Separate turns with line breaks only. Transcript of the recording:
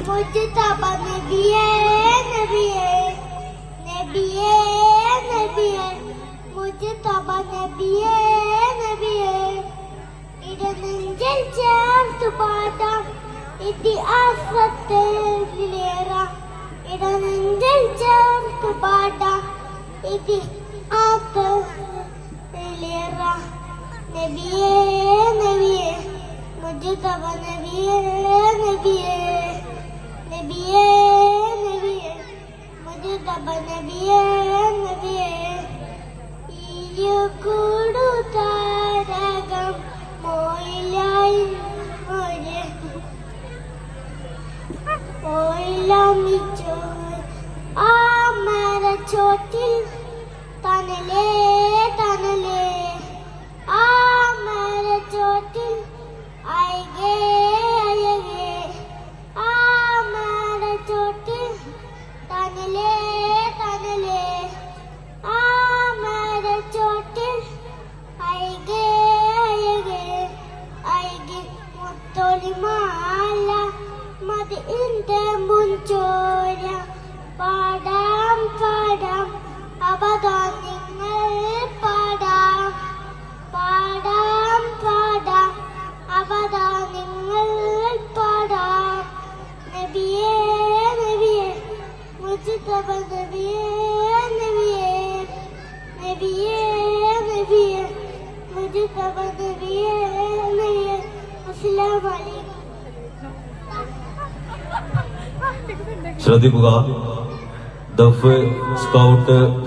Mojtaba നബിയേ നബിയേ നബിയേ നബിയേ മുജ്തബ നബിയേ നബിയേ ഇടനെഞ്ചിൽ ചേർത്തു പാടാം ഇതിഹാസത്തിലേറാം ഇടനെഞ്ചിൽ ചേർത്തു പാടാം ഇതിഹാസത്തിലേറാം നബിയേ നബിയേ മുജ്തബ നബിയേ നബിയേ നബിയേ നബിയേ മുജ്തബ നബിയേ നബിയേ ഇരു താരകം മോയിലായി ഓയിലമിച്ചോ ആ മരച്ചോട്ടിൽ തണലേ തണലേ ആ മരച്ചോട്ടിൽ അയകേ അയകേ ആ മരച്ചോട്ടിൽ തണലേ തണലേ ആ മരച്ചോട്ടിൽ അയകേ അയകേ അയകേ മുത്തൊളിമാല മതിന്റെ മുൻചോര പാടാം പാടാം അവതാരങ്ങൾ പാടാം പാടാം പാടാം അവതാരങ്ങൾ പാടാം നബിയേ നബിയേ മുജ്തബ നബിയേ നബിയേ നബിയേ നബിയേ മുജ്തബ നബിയേ നബിയേ അസ്സലാമു അലൈക്കും.
ശ്രദ്ധിക്കുക, ദഫ്, സ്കൗട്ട്,